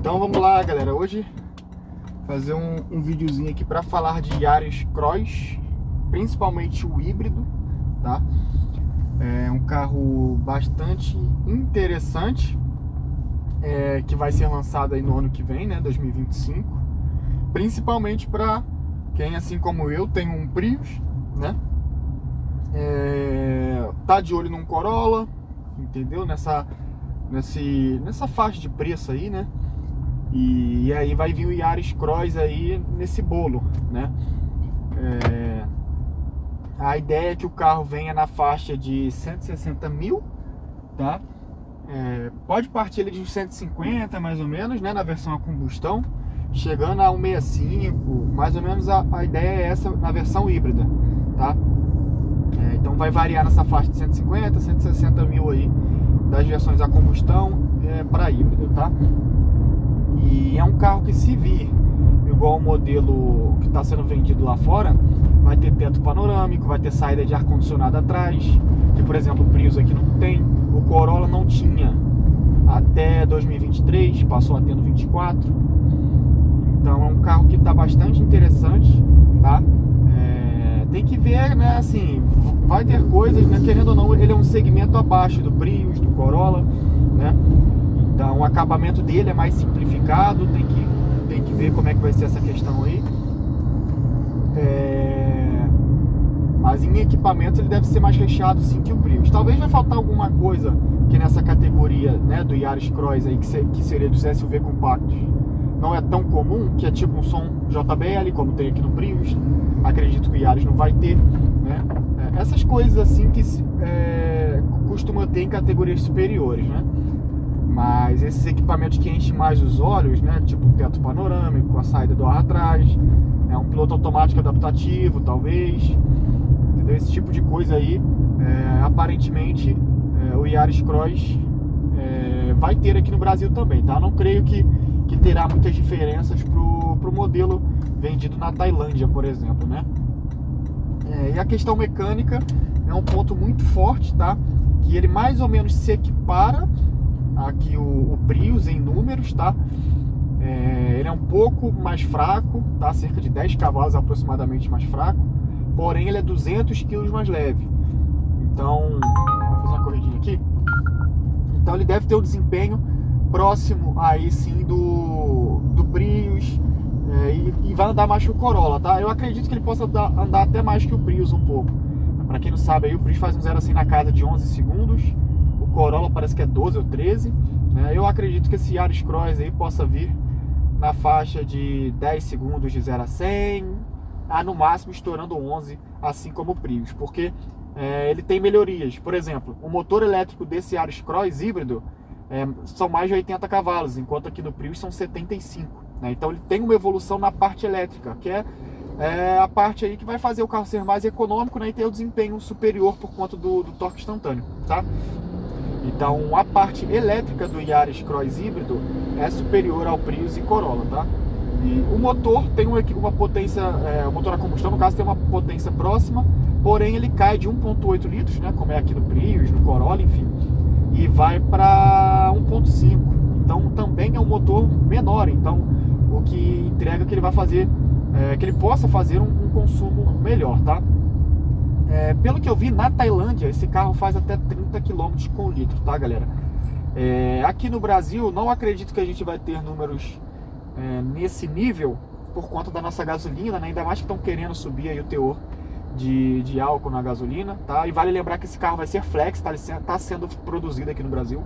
Então vamos lá, galera, hoje fazer um videozinho aqui para falar de Yaris Cross, principalmente o híbrido, tá? É um carro bastante interessante, que vai ser lançado aí no ano que vem, né, 2025, principalmente para quem, assim como eu, tem um Prius, né? Tá de olho num Corolla, entendeu? Nessa faixa de preço aí, né? E aí vai vir o Yaris Cross aí nesse bolo, né? A ideia é que o carro venha na faixa de 160 mil, tá? Pode partir ali de uns 150 mais ou menos, né? Na versão a combustão, chegando a 165, mais ou menos a ideia é essa na versão híbrida, tá? Então vai variar nessa faixa de 150, 160 mil aí das versões a combustão para híbrido, tá? E é um carro que, se vir igual o modelo que está sendo vendido lá fora, vai ter teto panorâmico, vai ter saída de ar-condicionado atrás, que por exemplo o Prius aqui não tem, o Corolla não tinha até 2023, passou a ter no 24. Então é um carro que está bastante interessante, tá? Tem que ver, né, assim, vai ter coisas, né, querendo ou não, ele é um segmento abaixo do Prius, do Corolla, né? Então o acabamento dele é mais simplificado, tem que ver como é que vai ser essa questão aí. Mas em equipamento ele deve ser mais recheado sim que o Prius. Talvez vai faltar alguma coisa que nessa categoria, né, do Yaris Cross aí, que seria dos SUV compactos, não é tão comum, que é tipo um som JBL, como tem aqui no Prius. Acredito que o Yaris não vai ter, né? Essas coisas assim que costuma ter em categorias superiores, né? Mas esses equipamentos que enchem mais os olhos, né? Tipo teto panorâmico, a saída do ar atrás, um piloto automático adaptativo, talvez, entendeu? Esse tipo de coisa aí, aparentemente, o Yaris Cross vai ter aqui no Brasil também, tá? Não creio que terá muitas diferenças pro modelo vendido na Tailândia, por exemplo, né? E a questão mecânica é um ponto muito forte, tá? Que ele mais ou menos se equipara aqui o Prius em números, tá? Ele é um pouco mais fraco, tá? Cerca de 10 cavalos aproximadamente mais fraco, porém ele é 200 kg mais leve. Então, vou fazer uma corridinha aqui. Então ele deve ter um desempenho próximo aí sim do Prius, e vai andar mais que o Corolla, tá? Eu acredito que ele possa andar até mais que o Prius um pouco. Para quem não sabe, aí o Prius faz um 0 assim na casa de 11 segundos, o Corolla parece que é 12 ou 13, né? Eu acredito que esse Yaris Cross aí possa vir na faixa de 10 segundos de 0 a 100, no máximo estourando 11, assim como o Prius, porque ele tem melhorias. Por exemplo, o motor elétrico desse Yaris Cross híbrido são mais de 80 cavalos, enquanto aqui no Prius são 75, né? Então ele tem uma evolução na parte elétrica, que é a parte aí que vai fazer o carro ser mais econômico, né, e ter o desempenho superior por conta do torque instantâneo, tá? Então a parte elétrica do Yaris Cross híbrido é superior ao Prius e Corolla, tá? E o motor tem uma potência, o motor a combustão no caso tem uma potência próxima, porém ele cai de 1.8 litros, né, como é aqui no Prius, no Corolla, enfim, e vai para 1.5. Então também é um motor menor, então o que entrega que ele vai fazer, que ele possa fazer um consumo melhor, tá? Pelo que eu vi, na Tailândia esse carro faz até 30 km com litro, tá, galera? Aqui no Brasil não acredito que a gente vai ter números nesse nível por conta da nossa gasolina, né? Ainda mais que estão querendo subir aí o teor de álcool na gasolina, tá? E vale lembrar que esse carro vai ser flex, tá sendo produzido aqui no Brasil.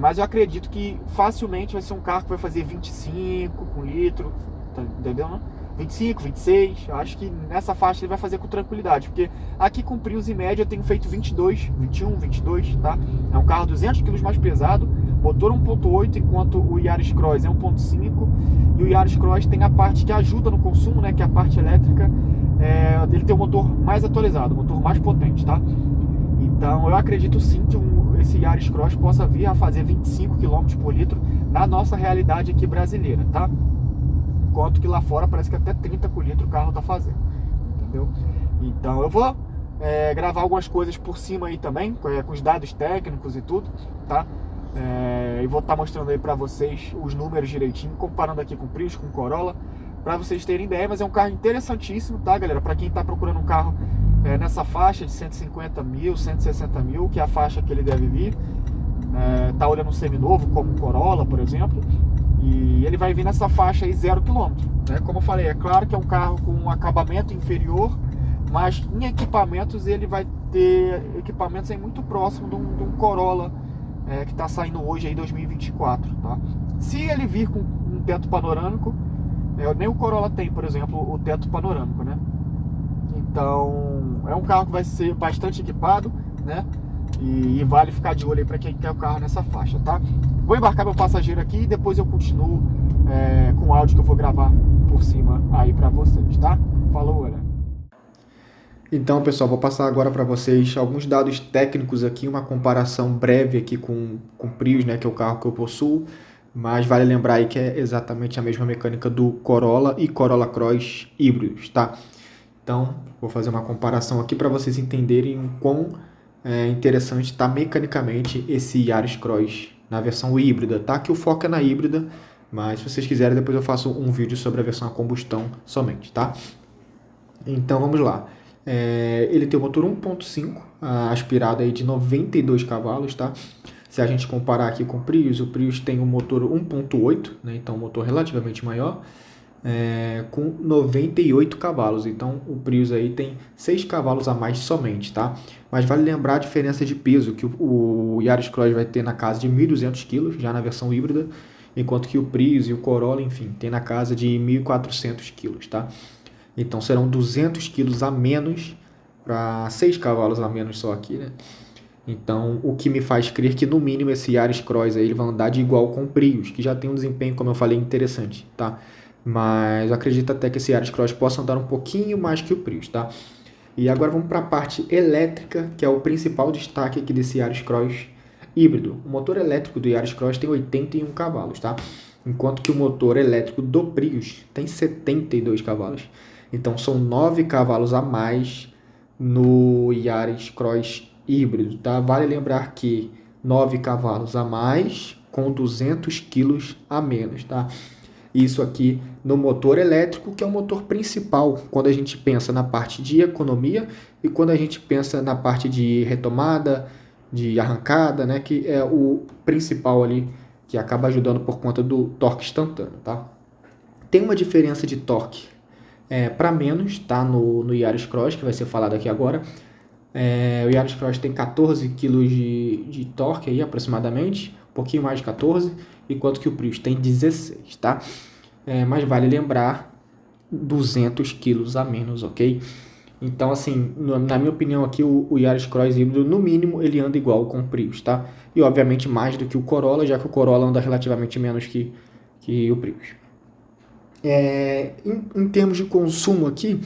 Mas eu acredito que facilmente vai ser um carro que vai fazer 25 com litro, tá, entendeu, né? 25, 26, eu acho que nessa faixa ele vai fazer com tranquilidade, porque aqui com Prius em média eu tenho feito 22, 21, 22, tá? É um carro 200 kg mais pesado, motor 1.8, enquanto o Yaris Cross é 1.5, e o Yaris Cross tem a parte que ajuda no consumo, né, que é a parte elétrica, ele tem um motor mais atualizado, um motor mais potente, tá? Então eu acredito sim que esse Yaris Cross possa vir a fazer 25 km por litro na nossa realidade aqui brasileira, tá? Enquanto que lá fora parece que até 30 por litro o carro tá fazendo, entendeu? Então eu vou gravar algumas coisas por cima aí também, com os dados técnicos e tudo, tá? E vou estar mostrando aí para vocês os números direitinho, comparando aqui com o Prius, com o Corolla, para vocês terem ideia. Mas é um carro interessantíssimo, tá, galera? Para quem está procurando um carro nessa faixa de 150 mil, 160 mil, que é a faixa que ele deve vir, tá olhando um seminovo, como o Corolla, por exemplo, e ele vai vir nessa faixa aí 0 km, né? Como eu falei, é claro que é um carro com um acabamento inferior, mas em equipamentos ele vai ter equipamentos aí muito próximo de um Corolla que está saindo hoje aí 2024, tá? Se ele vir com um teto panorâmico, nem o Corolla tem, por exemplo, o teto panorâmico, né? Então é um carro que vai ser bastante equipado, né? E vale ficar de olho aí para quem quer o carro nessa faixa, tá? Vou embarcar meu passageiro aqui e depois eu continuo com o áudio que eu vou gravar por cima aí para vocês, tá? Falou, galera! Então, pessoal, vou passar agora para vocês alguns dados técnicos aqui, uma comparação breve aqui com o Prius, né, que é o carro que eu possuo, mas vale lembrar aí que é exatamente a mesma mecânica do Corolla e Corolla Cross híbridos, tá? Então, vou fazer uma comparação aqui para vocês entenderem o quão interessante está mecanicamente esse Yaris Cross na versão híbrida, tá? Que o foco é na híbrida, mas se vocês quiserem depois eu faço um vídeo sobre a versão a combustão somente, tá? Então, vamos lá. Ele tem o motor 1.5 aspirado aí de 92 cavalos, tá? Se a gente comparar aqui com o Prius tem um motor 1.8, né? Então um motor relativamente maior, com 98 cavalos. Então o Prius aí tem 6 cavalos a mais somente, tá? Mas vale lembrar a diferença de peso que o Yaris Cross vai ter na casa de 1.200 kg, já na versão híbrida, enquanto que o Prius e o Corolla, enfim, tem na casa de 1.400 kg, tá? Então serão 200 quilos a menos, para 6 cavalos a menos só aqui, né? Então o que me faz crer que no mínimo esse Yaris Cross aí ele vai andar de igual com o Prius, que já tem um desempenho, como eu falei, interessante, tá? Mas eu acredito até que esse Yaris Cross possa andar um pouquinho mais que o Prius, tá? E agora vamos para a parte elétrica, que é o principal destaque aqui desse Yaris Cross híbrido. O motor elétrico do Yaris Cross tem 81 cavalos, tá? Enquanto que o motor elétrico do Prius tem 72 cavalos. Então são 9 cavalos a mais no Yaris Cross híbrido, tá? Vale lembrar que 9 cavalos a mais com 200 quilos a menos, tá? Isso aqui no motor elétrico, que é o motor principal quando a gente pensa na parte de economia e quando a gente pensa na parte de retomada, de arrancada, né? Que é o principal ali, que acaba ajudando por conta do torque instantâneo, tá? Tem uma diferença de torque para menos, tá? No Yaris Cross, que vai ser falado aqui agora. O Yaris Cross tem 14 kg de torque aí, aproximadamente, um pouquinho mais de 14, enquanto que o Prius tem 16, tá? Mas vale lembrar, 200 kg a menos, ok? Então, assim, na minha opinião aqui, o Yaris Cross híbrido, no mínimo, ele anda igual com o Prius, tá? E, obviamente, mais do que o Corolla, já que o Corolla anda relativamente menos que o Prius. Em termos de consumo aqui,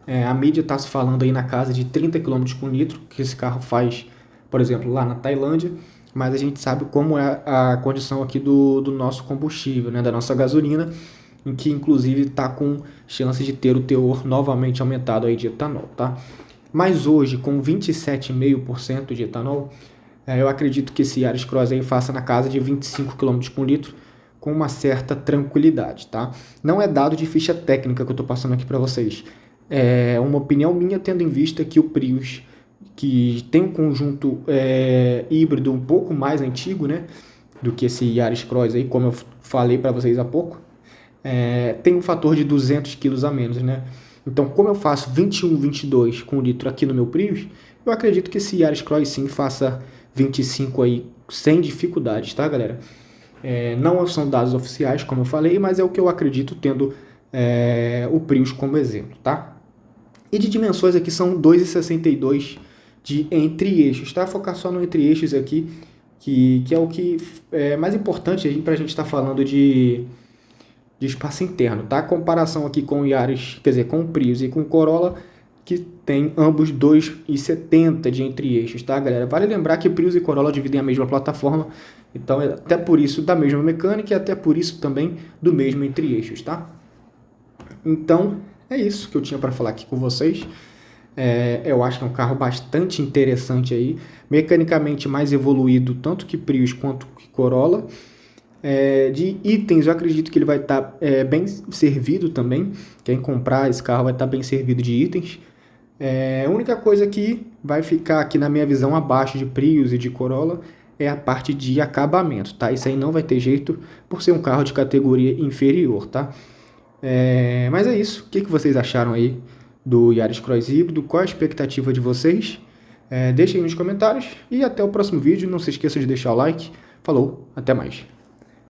a mídia está se falando aí na casa de 30 km por litro, que esse carro faz, por exemplo, lá na Tailândia, mas a gente sabe como é a condição aqui do nosso combustível, né, da nossa gasolina, em que inclusive está com chance de ter o teor novamente aumentado aí de etanol, tá? Mas hoje, com 27,5% de etanol, eu acredito que esse Yaris Cross aí faça na casa de 25 km por litro, com uma certa tranquilidade, tá? Não é dado de ficha técnica que eu estou passando aqui para vocês. É uma opinião minha, tendo em vista que o Prius, que tem um conjunto híbrido um pouco mais antigo, né, do que esse Yaris Cross aí, como eu falei para vocês há pouco, tem um fator de 200 kg a menos, né? Então, como eu faço 21, 22 com litro aqui no meu Prius, eu acredito que esse Yaris Cross sim faça 25 aí sem dificuldades, tá, galera? Não são dados oficiais, como eu falei, mas é o que eu acredito, tendo o Prius como exemplo, tá? E de dimensões aqui são 2,62 de entre-eixos, tá? Focar só no entre-eixos aqui, que é o que é mais importante para a gente estar falando de espaço interno, tá? Comparação aqui com o Yaris, quer dizer, com o Prius e com o Corolla, que tem ambos 2,70 de entre-eixos, tá, galera? Vale lembrar que Prius e Corolla dividem a mesma plataforma, então é até por isso da mesma mecânica e até por isso também do mesmo entre-eixos, tá? Então, é isso que eu tinha para falar aqui com vocês. Eu acho que é um carro bastante interessante aí, mecanicamente mais evoluído tanto que Prius quanto que Corolla. De itens, eu acredito que ele vai estar bem servido também. Quem comprar esse carro vai estar bem servido de itens. A única coisa que vai ficar aqui na minha visão abaixo de Prius e de Corolla é a parte de acabamento, tá? Isso aí não vai ter jeito por ser um carro de categoria inferior, tá? Mas é isso. O que vocês acharam aí do Yaris Cross híbrido? Qual a expectativa de vocês? Deixem aí nos comentários e até o próximo vídeo. Não se esqueça de deixar o like. Falou, até mais.